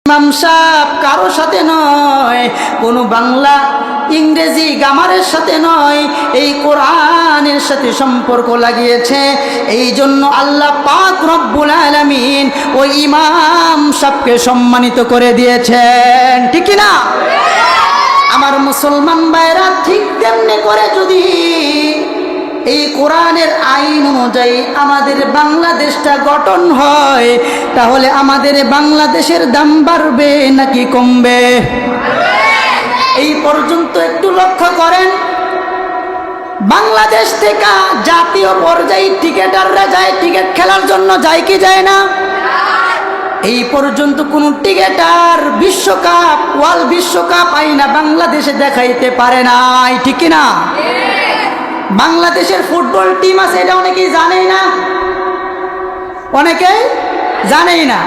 ইমাম সাহেব কারো সাথে নয়, কোনো বাংলা ইংরেজি গ্রামারের সাথে নয়, এই কোরআনের সাথে সম্পর্ক লাগিয়েছে। এই জন্য আল্লাহ পাক রব্বুল আলামিন ওই ইমাম সাহেবকে সম্মানিত করে দিয়েছেন, ঠিক না? আমার মুসলমান ভাইরা, ঠিক তেমনি করে যদি এই কোরআনের আইন অনুযায়ী আমাদের বাংলাদেশটা গঠন হয়, তাহলে আমাদের বাংলাদেশের দাম বাড়বে নাকি কমবে? এই পর্যন্ত একটু লক্ষ্য করেন, বাংলাদেশ থেকে জাতীয় পর্যায়ে ক্রিকেটাররা যায়, ক্রিকেট খেলার জন্য যায় কি যায় না? এই পর্যন্ত কোনো ক্রিকেটার বিশ্বকাপ, ওয়ার্ল্ড বিশ্বকাপ আইনা বাংলাদেশে দেখাইতে পারে নাই, ঠিক না? বাংলাদেশের ফুটবল টিম আছে, এটা অনেকেই জানেই না, অনেকেই জানেই না।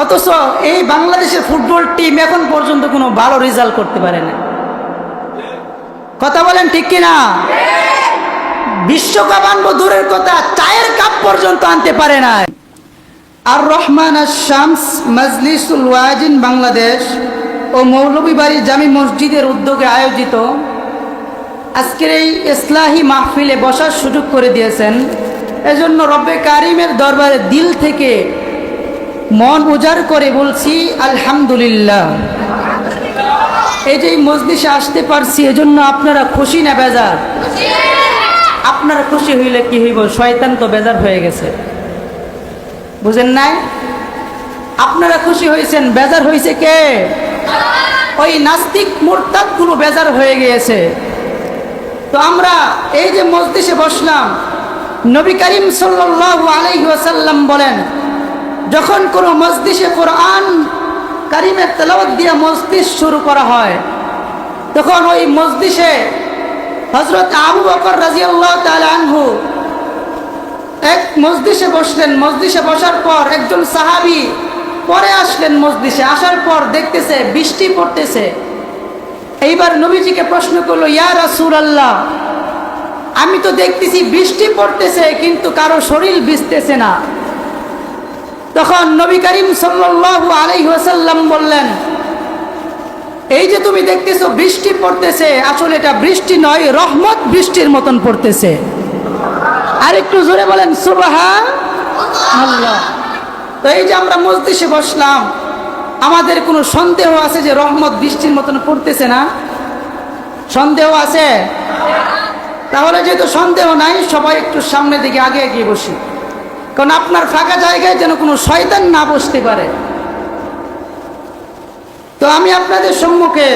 অথচ এই বাংলাদেশের ফুটবল টিম এখন পর্যন্ত কোনো ভালো রেজাল্ট করতে পারে না। কথা বলেন ঠিক কিনা? বিশ্বকাপ আনবো দূরের কথা, চায়ের কাপ পর্যন্ত আনতে পারে না। আর রহমান শামস মজলিসুল ওয়াজিন বাংলাদেশ ও মৌলভীবাড়ি জামি মসজিদের উদ্যোগে আয়োজিত আজকের এই ইসলাহি মাহফিলে বসার সুযোগ করে দিয়েছেন। এজন্য রব্বে কারিমের দরবারে দিল থেকে মন উজাড় করে বলছি আলহামদুলিল্লাহ। এই যে মজলিসে আসতে পারছি, এজন্য আপনারা খুশি না বেজার? আপনারা খুশি হইলে কি হইব? শয়তান তো বেজার হয়ে গেছে, বুঝেন নাই? আপনারা খুশি হয়েছেন, বেজার হয়েছে কে? ওই নাস্তিক মুরতাদ গুলো বেজার হয়ে গিয়েছে। তো আমরা এই যে মজলিসে বসলাম, নবী করিম সাল্লাল্লাহু আলাইহি ওয়াসাল্লাম বলেন, যখন কোনো মজলিসে কোরআন কারিমের তেলাওয়াত দিয়ে মজলিস শুরু করা হয়, তখন ওই মজলিসে হযরত আবু বকর রাদিয়াল্লাহু তাআলা আনহু এক মজলিসে বসলেন। মজলিসে বসার পর একজন সাহাবী পরে আসলেন। মজলিসে আসার পর দেখতেছে বৃষ্টি পড়তেছে। এইবার নবীজিকে প্রশ্ন করলো, ইয়া রাসূলুল্লাহ, আমি তো দেখতেছি বৃষ্টি পড়তেছে কিন্তু কারো শরীর ভিজতেছে না। তখন নবী করিম সাল্লাল্লাহু আলাইহি ওয়াসাল্লাম বললেন, এই যে তুমি দেখতেছো বৃষ্টি পড়তেছে, আসলে এটা বৃষ্টি নয়, রহমত বৃষ্টির মতন পড়তেছে। আর একটু জোরে বলেন সুবহানাল্লাহ। তো এই যে আমরা মজলিসে বসলাম, আমাদের কোনো সন্দেহ আছে যে রহমত বৃষ্টির মতন পড়তেছে না? সন্দেহ আছে? তাহলে যেহেতু সন্দেহ নাই, সবাই একটু সামনের দিকে আগে এগিয়ে বসি, কারণ আপনার ফাঁকা জায়গায় যেন কোনো শয়তান না বসতে পারে। তো আমি আপনাদের সম্মুখে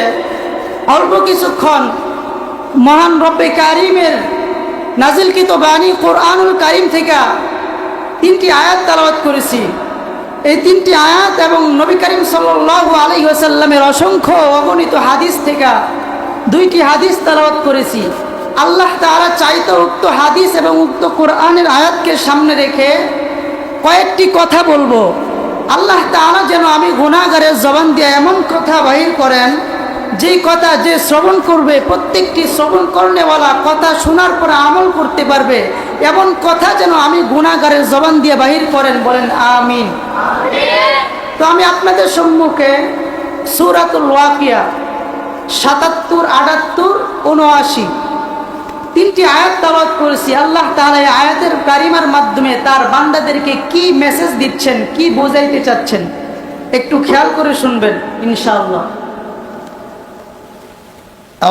অল্প কিছুক্ষণ মহান রব্বে কারিমের নাজিলকৃত বাণী কোরআনুল কারিম থেকে 3টি আয়াত তেলাওয়াত করেছি। এই 3টি আয়াত এবং নবী করিম সাল্লাল্লাহু আলাইহি ওয়াসাল্লামের অসংখ্য অগণিত হাদিস থেকে 2টি হাদিস তেলাওয়াত করেছি। আল্লাহ তাআলা চাইতো উক্ত হাদিস এবং উক্ত কোরআনের আয়াতকে সামনে রেখে কয়েকটি কথা বলবো। আল্লাহ তাআলা যেন আমি গুনাহগারের জবান দিয়ে এমন কথা বাহির করেন, যেই কথা যে শ্রবণ করবে প্রত্যেকটি শ্রবণ করনেওয়ালা কথা শোনার পরে আমল করতে পারবে, এমন কথা যেন আমি গুনাহগারের জবান দিয়ে বাহির করেন। বলেন আমিন। তো আমি আপনাদের সম্মুখে সূরাতুল ওয়াকিয়া ৭৭, ৭৮, ৭৯ 3টি আয়াত তেলাওয়াত করেছি। আল্লাহ তাআলা এই আয়াতের কারিমার মাধ্যমে তার বান্দাদেরকে কি মেসেজ দিচ্ছেন, কি বোঝাইতে চাচ্ছেন, একটু খেয়াল করে শুনবেন ইনশাআল্লাহ।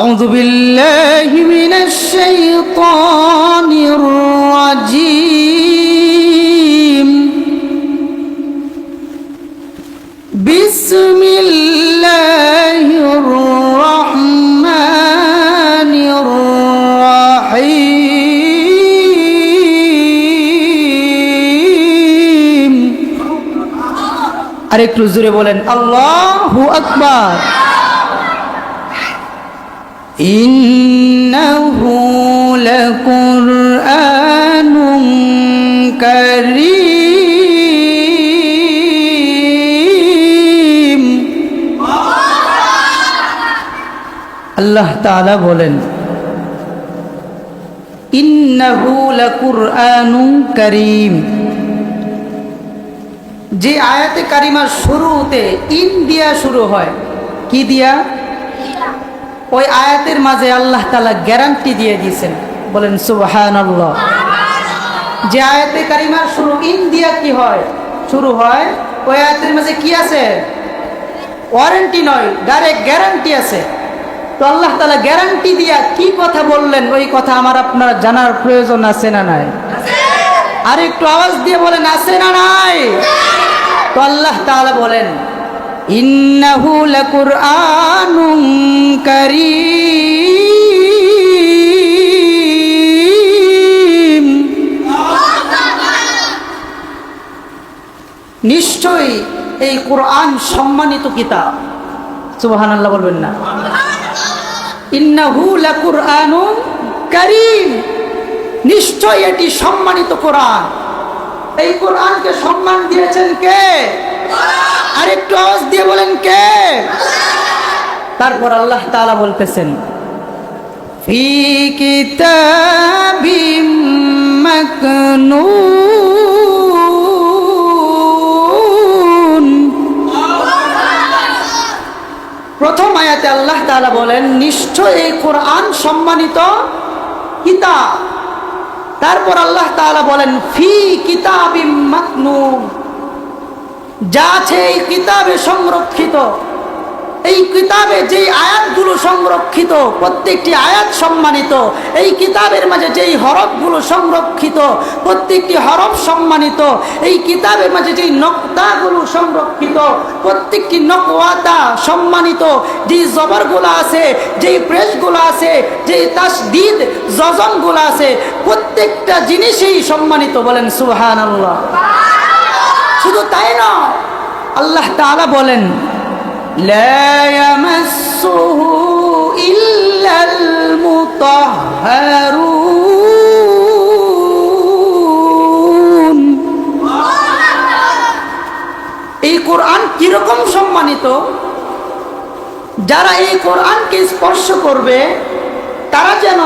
আউযু বিল্লাহি মিনাশ শাইতানির রাজীম। বিসমিল্লাহির রাহমানির রাহিম। আর একটু জোরে বলেন আল্লাহু আকবার। ইন্নাহু লাকুরআনুন কারীম। আল্লাহ তাআলা বলেন, ইন্নাহু লাকুরআনুন কারীম, যে আয়াতে কারিমার শুরুতে ইন দিয়া শুরু হয়, কি দিয়া? ওই আয়াতের মাঝে আল্লাহ তাআলা গ্যারান্টি দিয়ে দিয়েছেন, বলেন সুবহানাল্লাহ। যে আয়াতে কারিমার শুরু ইন দিয়া কি হয়, শুরু হয়, ওই আয়াতের মাঝে কি আছে? ওয়ারেন্টি নয়, ডাইরেক্ট গ্যারান্টি আছে। তো আল্লাহ তাআলা গ্যারান্টি দিয়া কি কথা বললেন, ওই কথা আমার আপনার জানার প্রয়োজন আছে না নাই? আর একটু আওয়াজ দিয়ে বলেন, আছে না নাই? তো আল্লাহ তাআলা বলেন, ইন্নাহু লাকুরআনুন কারীম, নিশ্চয়ই এই কোরআন সম্মানিত কিতাব। সুবহানাল্লাহ বলবেন না? ইন্নাহু লাকুরআনুন কারীম, নিশ্চয় এটি সম্মানিত কোরআন। এই কোরআনকে সম্মান দিয়েছেন কে? আর একটু আওয়াজ দিয়ে বলেন কে? তারপর আল্লাহ তাআলা বলতেছেন, ফি কিতাবিম মাকনুন। প্রথম আয়াতে আল্লাহ তাআলা বলেন, নিশ্চয় এই কোরআন সম্মানিত কিতাব। তারপর আল্লাহ তাআলা বলেন, ফি কিতাবিম মাকনুন, যা আছে এই কিতাবে সংরক্ষিত। এই কিতাবে যেই আয়াতগুলো সংরক্ষিত, প্রত্যেকটি আয়াত সম্মানিত। এই কিতাবের মাঝে যেই হরফগুলো সংরক্ষিত, প্রত্যেকটি হরফ সম্মানিত। এই কিতাবের মাঝে যেই নকতাগুলো সংরক্ষিত, প্রত্যেকটি নকওয়াতা সম্মানিত। যেই জবরগুলো আছে, যেই প্রেসগুলো আছে, যেই তাসদীদ জজমগুলো আছে, প্রত্যেকটা জিনিসই সম্মানিত। বলেন সুবহানাল্লাহ। শুধু তাই না, আল্লাহ তাআলা বলেন, লা ইয়ামাসসুহু ইল্লাল মুতাহহারুন। এই কোরআন কিরকম সম্মানিত? যারা এই কোরআনকে স্পর্শ করবে তারা যেন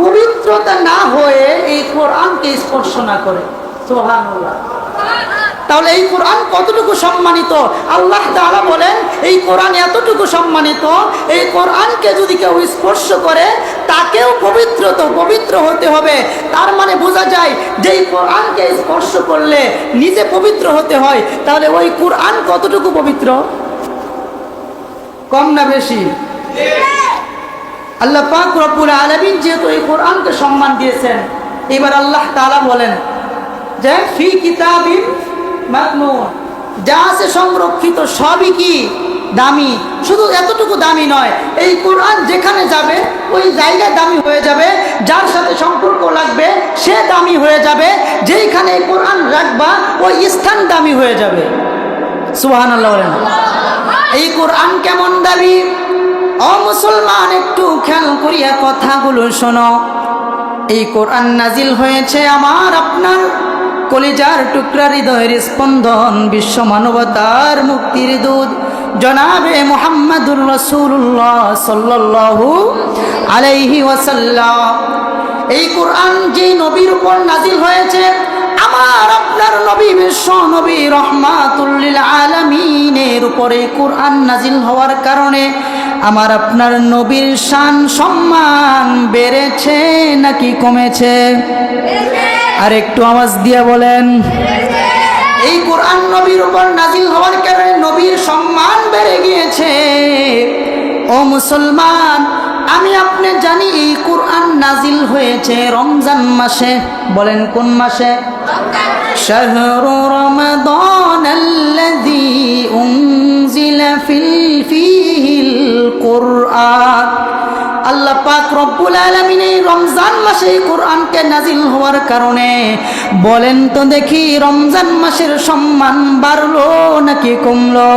পবিত্রতা না হয়ে এই কোরআনকে স্পর্শ না করে। সুবহানাল্লাহ। তাহলে এই কোরআন কতটুকু সম্মানিত? আল্লাহ তাআলা বলেন, এই কোরআন এতটুকু সম্মানিত, এই কোরআনকে যদি কেউ স্পর্শ করে তাকেও পবিত্র হতে হবে। তার মানে বোঝা যায় যে এই কোরআনকে স্পর্শ করলে নিজে পবিত্র হতে হয়। তাহলে ওই কোরআন কতটুকু পবিত্র? কম না বেশি? আল্লাহ পাক রব্বুল আলামিন যেহেতু এই কোরআনকে সম্মান দিয়েছেন, এবার আল্লাহ তাআলা বলেন যে ফি কিতাবিন মাকনুন, যা আছে সংরক্ষিত সবই কি দামি। শুধু এতটুকু দামি নয়, এই কোরআন যেখানে যাবে ওই জায়গায় দামি হয়ে যাবে। যার সাথে সম্পর্ক লাগবে সে দামি হয়ে যাবে। যেইখানে এই কোরআন রাখবা ওই স্থান দামি হয়ে যাবে। সুবহানাল্লাহ বলেন। এই কোরআন কেমন দামি? ও মুসলমান, একটু খেয়াল করিয়া কথাগুলো শোনো। এই কোরআন নাজিল হয়েছে আমার আপনার কলিজার টুকরা হৃদয়ের স্পন্দন, বিশ্ব মানবতার মুক্তির দূত জনাবে মুহাম্মাদুর রাসূলুল্লাহ সাল্লাল্লাহু আলাইহি ওয়াসাল্লাম। এই কোরআন যে নবীর উপর নাজিল হয়েছে, আমার আপনার নবী বিশ্ব নবী রহমাতুল লিল আলামিনের উপরে কোরআন নাজিল হওয়ার কারণে আমার আপনার নবীর শান সম্মান বেড়েছে নাকি কমেছে? আর একটু আওয়াজ দিয়ে বলেন। এই কোরআন নবীর উপর নাজিল হওয়ার কারণে নবীর সম্মান বেড়ে গিয়েছে। ও মুসলমান, আমি আপনি জানি এই কোরআন নাজিল হয়েছে রমজান মাসে। বলেন কোন মাসে? শাহরু রমাদানাল্লাযী উনজিলা ফীহিল কুরআন। আল্লাহ পাক রব্বুল আলামিন এই রমজান মাসে এই কোরআনকে নাজিল হওয়ার কারণে বলেন তো দেখি রমজান মাসের সম্মান বাড়লো নাকি কমলো?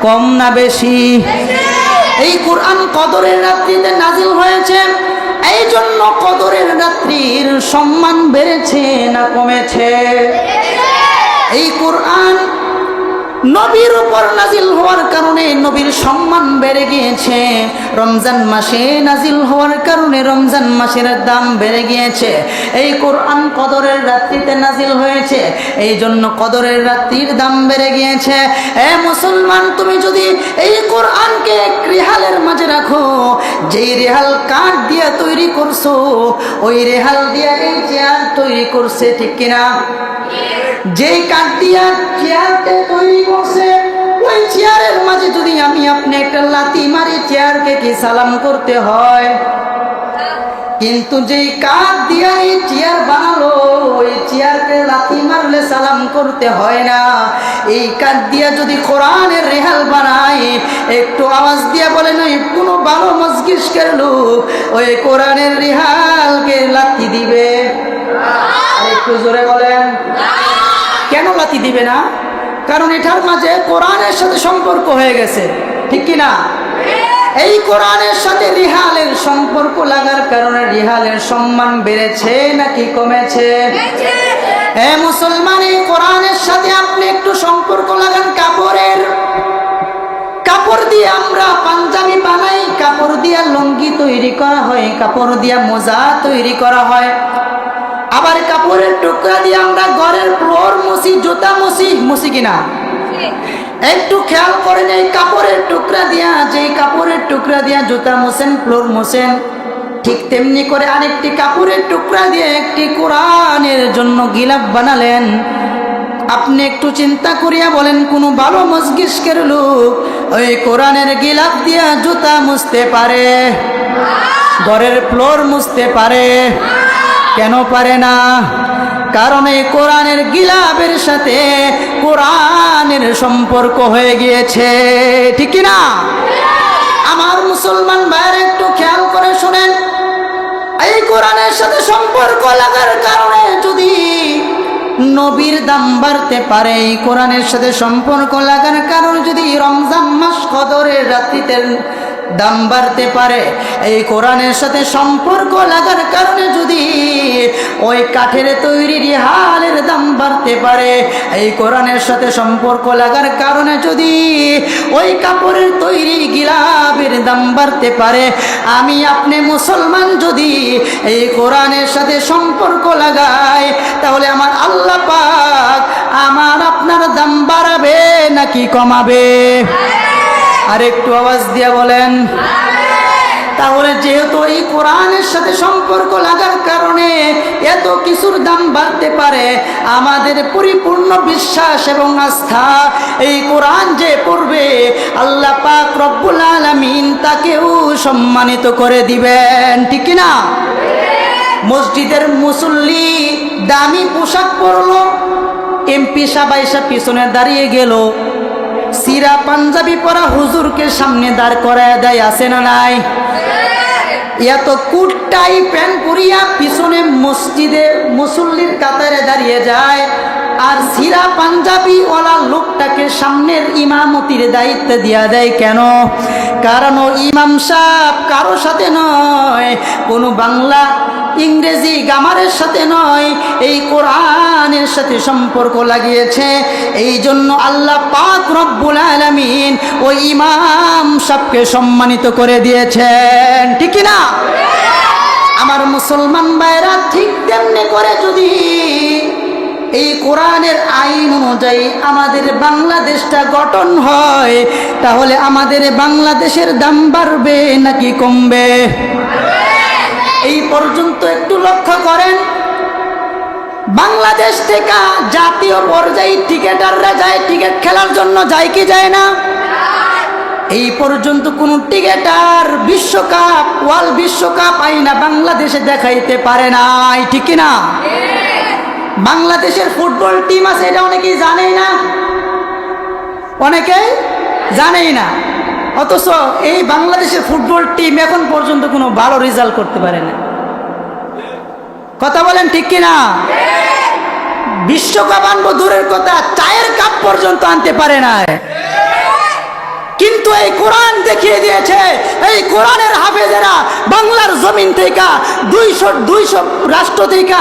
কম না বেশি? এই কোরআন কদরের রাত্রিতে নাজিল হয়েছে, এই জন্য কদরের রাত্রির সম্মান বেড়েছে না কমেছে? এই কোরআন নবীর উপর নাজিল হওয়ার কারণে নবীর সম্মান বেড়ে গিয়েছে। রমজান মাসে নাজিল হওয়ার কারণে রমজান মাসের দাম বেড়ে গিয়েছে। এই কোরআন কদরের রাত্রিতে নাজিল হয়েছে, এই জন্য কদরের রাত্রির দাম বেড়ে গিয়েছে। এ মুসলমান, তুমি যদি এই কোরআনকে রেহালের মাঝে রাখো, যেই রেহাল কাঠ দিয়ে তৈরি করছো, ওই রেহাল দিয়ে এই চেয়ার তৈরি করছে, ঠিক কিনা? যেই কাঠ দিয়া চেয়ারকে তৈরি করছে, ওই চেয়ারের মাঝে যদি আমি আপনি একটা লাথি মারি, চেয়ারকে কি সালাম করতে হয়? কিন্তু যেই কাঠ দিয়া এই চেয়ার বানালো, ওই চেয়ারকে লাথি মারলে সালাম করতে হয় না। এই কাঠ দিয়া যদি কোরআনের রেহাল বানায়, একটু আওয়াজ দিয়া বলেন ওই কোনো ভালো মজলিসের লোক ওই কোরআনের রেহালকে লাথি দিবে? একটু জোরে বলেন। কেন লাথি দিবে না? কারণ এটার মাঝে কোরআনের সাথে সম্পর্ক হয়ে গেছে, ঠিক কিনা? এই কোরআনের সাথে রিহালের সম্পর্ক লাগার কারণে রিহালের সম্মান বেড়েছে নাকি কমেছে? হে মুসলমান, এই কোরআনের সাথে আপনি একটু সম্পর্ক লাগান। কাপড় দিয়ে আমরা পাঞ্জাবি বানাই, কাপড় দিয়ে লুঙ্গি তৈরি করা হয়, কাপড় দিয়ে মোজা তৈরি করা হয়। আবার কাপড়ের টুকরা দিয়ে আমরা ঘরের ফ্লোর মুছি, জুতা মুছি কিনা? একটু খেয়াল করেন, এই কাপড়ের টুকরা দিয়া, যেই কাপড়ের টুকরা দিয়া জুতা মুছেন, ফ্লোর মুছেন, ঠিক তেমনি করে আরেকটি কাপড়ের টুকরা দিয়ে একটি কোরআনের জন্য গিলাফ বানালেন। আপনি একটু চিন্তা করিয়া বলেন, কোনো ভালো মজলিসের লোক ওই কোরআনের গিলাফ দিয়া জুতা মুছতে পারে? ঘরের ফ্লোর মুছতে পারে? কেন পারে না? কারণ এই কোরআনের গিলাফের সাথে কোরআনের সম্পর্ক হয়ে গিয়েছে, ঠিক কিনা? আমার মুসলমান ভাইয়েরা একটু খেয়াল করে শুনেন, এই কোরআনের সাথে সম্পর্ক লাগার কারণে যদি নবীর দাম বাড়তে পারে, এই কোরআনের সাথে সম্পর্ক লাগার কারণে যদি রমজান মাস কদরের রাত্রিতে দাম বাড়তে পারে, এই কোরআনের সাথে সম্পর্ক লাগার কারণে যদি ওই কাঠের তৈরি রিহালের দাম বাড়তে পারে, এই কোরআনের সাথে সম্পর্ক লাগার কারণে যদি ওই কাপড়ের তৈরি গিলাফের দাম বাড়তে পারে, আমি আপনি মুসলমান যদি এই কোরআনের সাথে সম্পর্ক লাগাই, তাহলে আমার আল্লাহ পাক আমার আপনার দাম বাড়াবে নাকি কমাবে? আর একটু আওয়াজ দিয়া বলেন। তাহলে যেহেতু এই কোরআনের সাথে সম্পর্ক লাগার কারণে এত কিছুর দাম বাড়তে পারে, আমাদের পরিপূর্ণ বিশ্বাস এবং আস্থা, এই কোরআন যে পড়বে আল্লাহ পাক রব্বুল আলামিন তাকেও সম্মানিত করে দিবেন, ঠিক না? মসজিদের মুসল্লি দামি পোশাক পরলো, এমপি সাহেব পিছনে দাঁড়িয়ে গেল, সিরা পাঞ্জাবি পরা হুজুরকে সামনে দাঁড় করায় দেয়, আছে না নাই? এত কুটটাই প্যান্ট পরিয়া পিছনে মসজিদে মুসল্লির কাতারে দাঁড়িয়ে যায়, আর সিরা পাঞ্জাবি ওলা লোকটাকে সামনের ইমামতির দায়িত্ব দিয়া দেয়। কেন? কারণ ও ইমাম সাহেব কারো সাথে নয়, কোনো বাংলা ইংরেজি গামারের সাথে নয়, এই কোরআনের সাথে সম্পর্ক লাগিয়েছে। এই জন্য আল্লাহ পাক রব্বুল আলামিন ওই ইমাম সাহেবকে সম্মানিত করে দিয়েছেন, ঠিক না? আমার মুসলমান ভাইরা, ঠিক তেমনি করে যদি এই কোরআনের আইন অনুযায়ী আমাদের বাংলাদেশটা গঠন হয়, তাহলে আমাদের বাংলাদেশের দাম বাড়বে নাকি কমবে? এই পর্যন্ত একটু লক্ষ্য করেন, বাংলাদেশ থেকে জাতীয় পর্যায়ে টিকেটাররা যায়, টিকেট খেলার জন্য যায় কি যায় না? এই পর্যন্ত কোন টিকেটার বিশ্বকাপ, ওয়ার্ল্ড বিশ্বকাপ আইনা বাংলাদেশে দেখাইতে পারে নাই, ঠিক না? বাংলাদেশের ফুটবল টিম আছে, এটা অনেকেই জানেই না, অনেকেই জানেই না। অথচ এই বাংলাদেশের ফুটবল টিম এখন পর্যন্ত কোনো ভালো রেজাল্ট করতে পারে না। কথা বলেন ঠিক কিনা? বিশ্বকাপ আনবো দূরের কথা, চায়ের কাপ পর্যন্ত আনতে পারে না। কিন্তু এই কোরআন দেখিয়ে দিয়েছে, এই কোরআনের হাফেজেরা বাংলার জমিন থেকে 200 রাষ্ট্র থেকে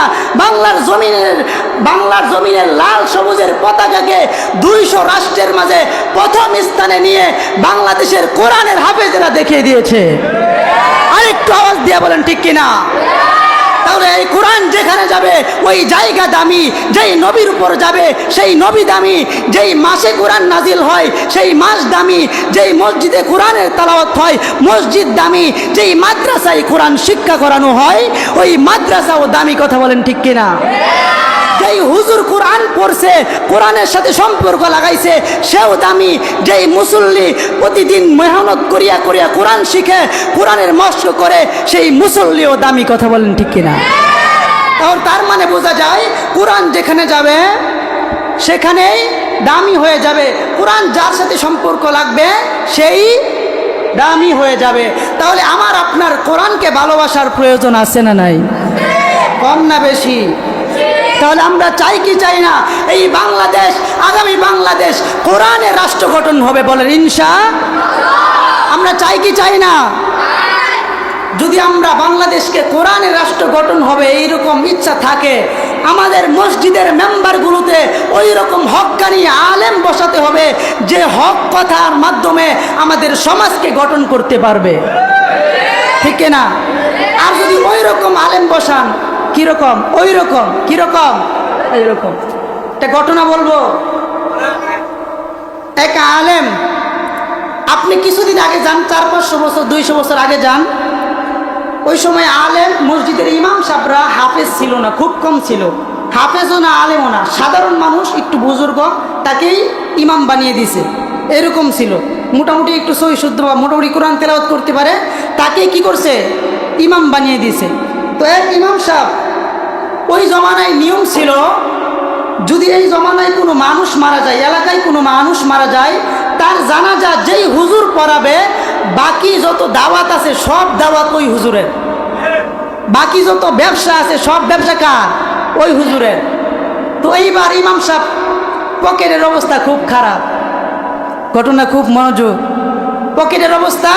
বাংলার জমিনের লাল সবুজের পতাকাকে 200 রাষ্ট্রের মাঝে প্রথম স্থানে নিয়ে বাংলাদেশের কোরআনের হাফেজেরা দেখিয়ে দিয়েছে। আরেকটু আওয়াজ দিয়ে বলেন ঠিক কিনা? তাহলে এই কোরআন যেখানে যাবে ওই জায়গা দামি, যেই নবীর উপর যাবে সেই নবী দামি, যেই মাসে কোরআন নাজিল হয় সেই মাস দামি, যেই মসজিদে কোরআনের তেলাওয়াত হয় মসজিদ দামি, যেই মাদ্রাসায় কোরআন শিক্ষা করানো হয় ওই মাদ্রাসাও দামি। কথা বলেন ঠিক কিনা? যেই হুজুর কোরআন পড়ছে, কোরআনের সাথে সম্পর্ক লাগাইছে সেও দামি। যেই মুসল্লি প্রতিদিন মেহনত করিয়া করিয়া কোরআন শিখে, কোরআনের মস্ক করে, সেই মুসল্লিও দামি। কথা বলেন ঠিক কিনা? তার মানে বোঝা যায় কোরআন যেখানে যাবে সেখানেই দামি হয়ে যাবে। কোরআন যার সাথে সম্পর্ক লাগবে সেই দামি হয়ে যাবে। তাহলে আমার আপনার কোরআনকে ভালোবাসার প্রয়োজন আছে না নাই? কম না বেশি? তাহলে আমরা চাই কি চাই না এই বাংলাদেশ, আগামী বাংলাদেশ কোরআনের রাষ্ট্র গঠন হবে? বলেন ইনশাআল্লাহ। আমরা চাই কি চাই না? যদি আমরা বাংলাদেশকে কোরআনের রাষ্ট্র গঠন হবে এইরকম ইচ্ছা থাকে, আমাদের মসজিদের মেম্বারগুলোতে ওই রকম হক্কানি আলেম বসাতে হবে যে হক কথার মাধ্যমে আমাদের সমাজকে গঠন করতে পারবে, ঠিক না? আর যদি ওই রকম আলেম বসান, কিরকম? ওই রকম, কিরকম? এইরকম একটা ঘটনা বলবো। এক আলেম, আপনি কিছুদিন আগে যান, 400-500 বছর 200 বছর আগে যান, ওই সময় আলেম মসজিদের ইমাম সাহেবরা হাফেজ ছিল না, খুব কম ছিল। হাফেজও না, আলেমও না, সাধারণ মানুষ, একটু বুজুর্গ, তাকেই ইমাম বানিয়ে দিছে। এরকম ছিল, মোটামুটি একটু সহি শুদ্ধ বা মোটামুটি কোরআন তেলাওয়াত করতে পারে, তাকেই কি করছে? ইমাম বানিয়ে দিছে। তো এক ইমাম সাহেব, ওই জমানায় নিয়ম ছিল যদি এই জমানায় কোনো মানুষ মারা যায়, এলাকায় কোনো মানুষ মারা যায়, তার জানাজা যেই হুজুর পড়াবে, বাকি যত দাওয়াত আছে সব দাওয়াত ওই হুজুরের, বাকি যত ব্যবসা আছে সব ব্যবসা কার? ওই হুজুরের। তো এইবার ইমাম সাহেব পকেটের অবস্থা খুব খারাপ, ঘটনা খুব মনোযোগ, পকেটের অবস্থা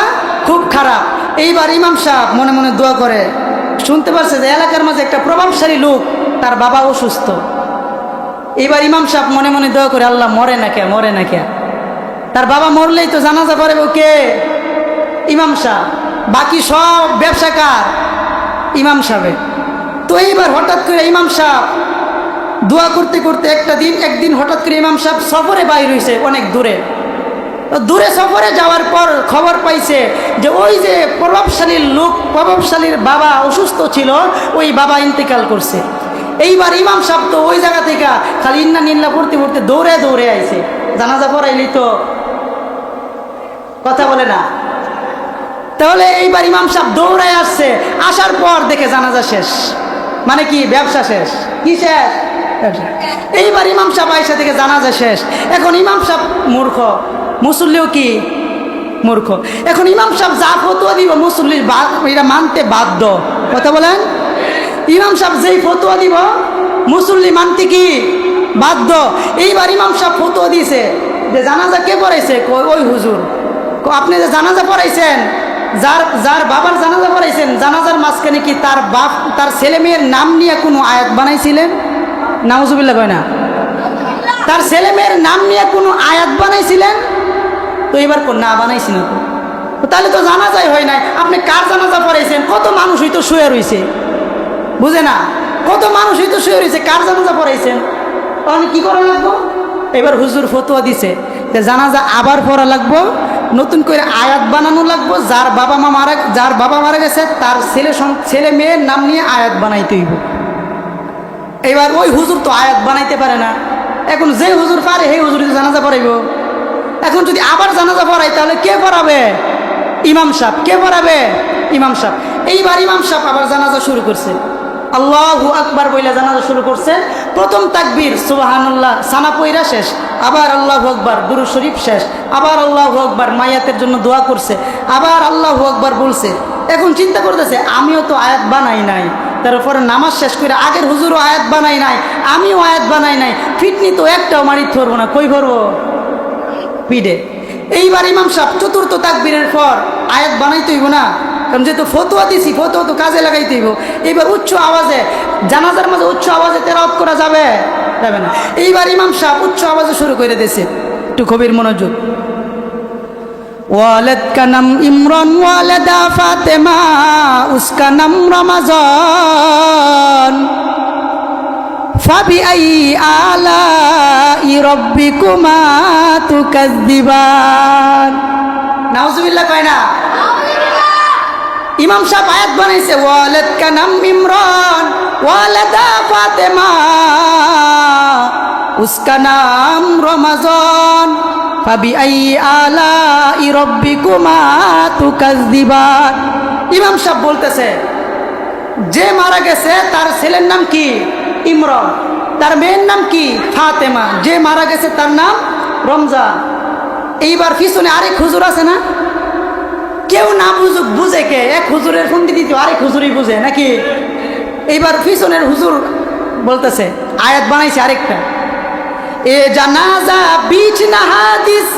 খুব খারাপ। এইবার ইমাম সাহেব মনে মনে দোয়া করে, শুনতে পারছে যে এলাকার মাঝে একটা প্রভাবশালী লোক, তার বাবা অসুস্থ। এইবার ইমাম সাহেব মনে মনে দোয়া করে, আল্লাহ মরে না কে, মরে না কে। তার বাবা মরলেই তো জানাজা পড়াবে কে? ইমাম সাহেব। বাকি সব ব্যবসা কার? ইমাম সাহেব। তো এইবার হঠাৎ করে ইমাম সাহেব দোয়া করতে করতে একদিন হঠাৎ করে ইমাম সাহেব সফরে বাইর হয়েছে, অনেক দূরে। দূরে সফরে যাওয়ার পর খবর পাইছে যে ওই যে প্রভাবশালীর লোক, প্রভাবশালীর বাবা অসুস্থ ছিল, ওই বাবা ইন্তেকাল করছে। এইবার ইমাম সাহেব তো ওই জায়গা থেকে খালি ইন্না নিল্লা পড়তে পড়তে দৌড়ে দৌড়ে আইছে। জানাজা পড়াইলি তো কথা বলে না। তাহলে এইবার ইমাম সাহেব দৌড়ায় আসছে, আসার পর দেখে জানাজা শেষ, মানে কি? ব্যবসা শেষ। কি শেষ? এইবার ইমাম সাহেব আইসা থেকে জানাজা শেষ। এখন ইমাম সাহেব মূর্খ, মুসল্লিও কি মূর্খ। এখন ইমাম সাহেব যা ফতোয়া দিব মুসল্লি এটা মানতে বাধ্য। কথা বলেন? ইমাম সাহেব যেই ফতোয়া দিব মুসল্লি মানতে কি বাধ্য। এইবার ইমাম সাহেব ফতোয়া দিয়েছে যে জানাজা কে পড়াইছে? ওই হুজুর। আপনি যে জানাজা পড়াইছেন, যার বাবার জানাজা পড়াইছেন, জানাজার মাঝখানে কি তার বাপ তার ছেলে মেয়ের নাম নিয়ে কোনো আয়াত বানাইছিলেন? নাউজুবিল্লাহ কয় না? তার ছেলে মেয়ের নাম নিয়ে কোনো আয়াত বানাইছিলেন? তো এবার না বানাইছি না। তো তাহলে তো জানাজাই হয় নাই। আপনি কার জানাজা পড়াইছেন? কত মানুষ হয়তো শুয়ে রয়েছে, বুঝে না? কত মানুষ হয়তো শুয়ে রয়েছে, কার জানাজা পড়াইছেন? তাহলে কি করা লাগবো? এবার হুজুর ফতোয়া দিছে যে জানাজা আবার পড়া লাগবো, নতুন করে আয়াত বানানো লাগবো। যার বাবা মারা গেছে তার ছেলে মেয়ের নাম নিয়ে আয়াত বানাইতে হইব। এবার ওই হুজুর তো আয়াত বানাইতে পারে না। এখন যে হুজুর পারে সেই হুজুর জানাজা পড়াইব। এখন যদি আবার জানাজা পড়াই তাহলে কে পড়াবে? ইমাম সাহেব। কে পড়াবে? ইমাম সাহেব। এইবার ইমাম সাহেব আবার জানাজা শুরু করছে, আল্লাহু আকবার বইলা জানাজা শুরু করছে। প্রথম তাকবীর সুবহানাল্লাহ সানা পয়রা শেষ, আবার আল্লাহু আকবার দুরূদ শরীফ শেষ, আবার আল্লাহু আকবার মাইয়াতের জন্য দোয়া করছে, আবার আল্লাহু আকবার বলছে। এখন চিন্তা করতেছে আমিও তো আয়াত বানাই নাই, তারপরে নামাজ শেষ করে আগের হুজুরও আয়াত বানাই নাই, আমিও আয়াত বানাই নাই, ফিটনি তো একটাও মারি ধরবো না। কই ভরবো? পিঠে। এইবার ইমাম সাহেব চতুর্থ তাকবীরের পর আয়াত বানাইতে হইব না, কারণ যেহেতু ফতোয়া দিছি, ফতোয়া তো কাজে লাগাইতে হইব। এইবার উচ্চ আওয়াজে, জানাজার মাঝে উচ্চ আওয়াজে তেলাওয়াত করা যাবে যাবে না। এইবার ইমাম সাহেব উচ্চ আওয়াজে শুরু করে দিয়েছে, একটু গভীর মনোযোগ। ওয়ালাদ কা নাম ইমরান ওয়ালাদা ফাতেমা উসকা নাম রমাজান ফাবিআই আলাই রব্বিকুমা তুকাজ্জিবান। নাউজুবিল্লাহ কয় না? ইমাম সাহেব আয়াত বানাইছে, ওয়ালাদ কা নাম ইমরান ওয়ালাদা ফাতেমা উসকা নাম রমাজান ফাবিআই আলাই রব্বিকুমা তুকাজ্জিবান। ইমাম সাহেব বলতেছে, যে মারা গেছে তার ছেলের নাম কি? ইমরান। তার মেয়ের নাম কি? ফাতেমা। যে মারা গেছে তার নাম রমজান। এইবার পিছনে আরেক হুজুর আছে না, কেউ না বুঝুক, বুঝে কে? এক হুজুরের ফোন দিতে আরেক হুজুরই বুঝে নাকি? এইবার পিছনের হুজুর বলতেছে, আয়াত বানাইছে আরেকটা, এ জানাজা বিচ না হাদিস,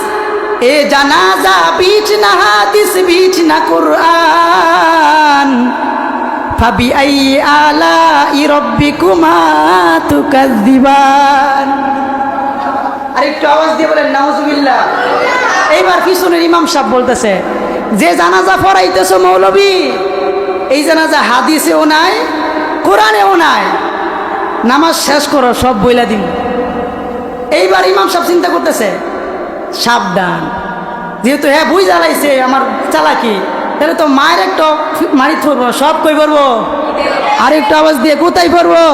এ জানাজা বিচ না হাদিস বিচ না কুরআন ফাবিআই আলাই রব্বিকুমা তুকাজ্জিবান। আরেকটু আওয়াজ দিয়ে বলেন নাউজুবিল্লাহ। এইবার পিছনের ইমাম সাহেব বলতেছে, যে জানাজা পড়াইতেছো মৌলবী, এই জানাজা হাদিসেও নাই, কোরআনেও নাই, নামাজ শেষ করো, সব বইলা দিন। এইবার ইমাম সাহেব চিন্তা করতেছে, সাবধান, যেহেতু হ্যাঁ বই জ্বালাইছে আমার চালাকি, তাহলে তো মায়ের একটা মারি ধরবো, সব কই পড়বো, আরেকটা আওয়াজ দিয়ে কোথায় পড়বো?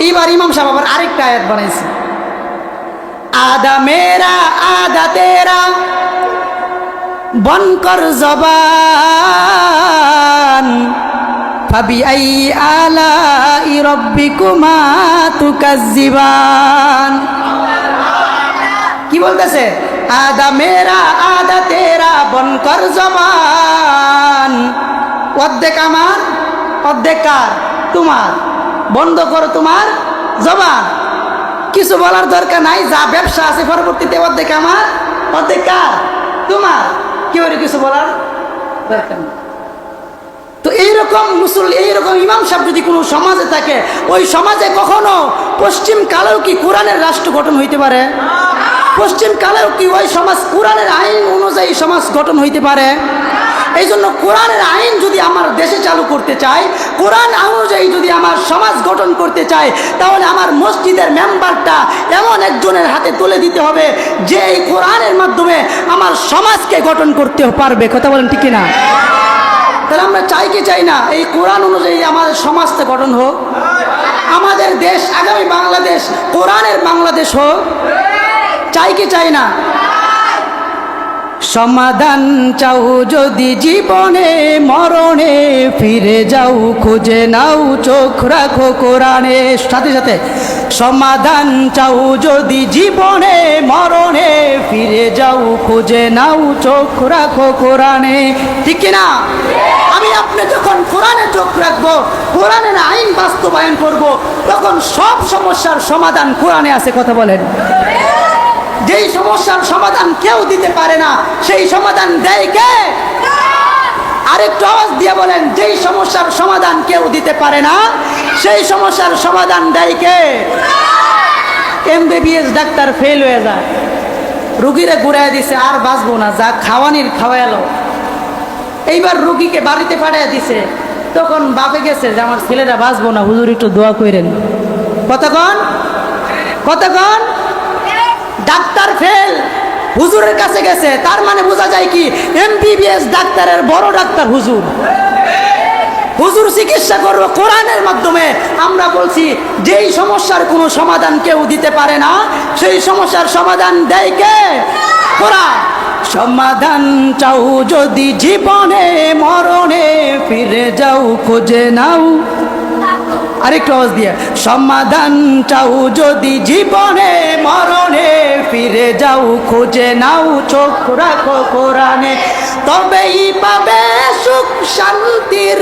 এইবার ইমাম সাহেব আবার আরেকটা আয়াত বানাইছে, আদা মেরা আদা তেরা বনকর জবান ফাবিআই আলাই রব্বিকুমা তুকাজ্জিবান। কি বলতেছে? আদা মেরা আদা তেরা বনকর জবান, অর্ধেক আমার অর্ধেক কার? তোমার। বন্ধ করো তোমার জবান, কিছু বলার দরকার নাই, যা ব্যবসা আছে পরবর্তীতে অর্ধেক আমার অর্ধেক কার? তোমার। কেউ কিছু বলার দরকার নেই। তো এইরকম এইরকম ইমাম সাহেব যদি কোনো সমাজে থাকে, ওই সমাজে কখনো পশ্চিম কালেও কি কোরআনের রাষ্ট্র গঠন হইতে পারে? পশ্চিম কালেও কি ওই সমাজ কোরআনের আইন অনুযায়ী সমাজ গঠন হইতে পারে? এই জন্য কোরআনের আইন যদি আমার দেশে চালু করতে চাই, কোরআন অনুযায়ী যদি আমার সমাজ গঠন করতে চাই, তাহলে আমার মসজিদের মেম্বারটা এমন একজনের হাতে তুলে দিতে হবে যে এই কোরআনের মাধ্যমে আমার সমাজকে গঠন করতে পারবে। কথা বলেন ঠিক কিনা? তাহলে আমরা চাই কি চাই না এই কোরআন অনুযায়ী আমাদের সমাজটা গঠন হোক, আমাদের দেশ আগামী বাংলাদেশ কোরআনের বাংলাদেশ হোক? চাই কি চাই না? সমাধান চাও যদি জীবনে মরণে, ফিরে যাও খুঁজে নাও চোখ রাখো কোরআনে। সাথে সাথে সমাধান চাও যদি জীবনে মরণে, ফিরে যাও খুঁজে নাও চোখ রাখো কোরআনে। ঠিক কিনা? আমি আপনি যখন কোরআনে চোখ রাখবো, কোরআনের আইন বাস্তবায়ন করব, তখন সব সমস্যার সমাধান কোরআনে আছে। কথা বলেন। যেই সমস্যার সমাধান কেউ দিতে পারে না, সেই সমাধান দেয় কে? আরেকটু আওয়াজ দিয়ে বলেন, যেই সমস্যার সমাধান কেউ দিতে পারে না, সেই সমস্যার সমাধান দেয় কে? MBBS ডাক্তার ফেল হয়ে যায়, রুগীরা ঘুরাই দিছে, আর বাঁচবো না, যা খাওয়ানির খাওয়ালো। এইবার রুগীকে বাড়িতে পাঠিয়ে দিছে, তখন বাপে গেছে যে আমার ছেলেরা বাঁচবো না, হুজুর একটু দোয়া করেন। কতক্ষণ কতক্ষণ ডাক্তার ফেল, হুজুরের কাছে গেছে, তার মানে বোঝা যায় কি MBBS ডাক্তারের বড় ডাক্তার হুজুর। হুজুর চিকিৎসা করবো কোরআনের মাধ্যমে। আমরা বলছি যেই সমস্যার কোনো সমাধান কেউ দিতে পারে না, সেই সমস্যার সমাধান দেয় কে? কোরআন। সমাধান চাও যদি জীবনে মরণে, ফিরে যাও খুঁজে নাও। আরেকটু আওয়াজ দিয়ে, সমাধান চাও যদি জীবনে মরণে, ফিরে যাও খুঁজে নাও চোখ রাখো কোরআনে, তবেই পাবে সুখ শান্তির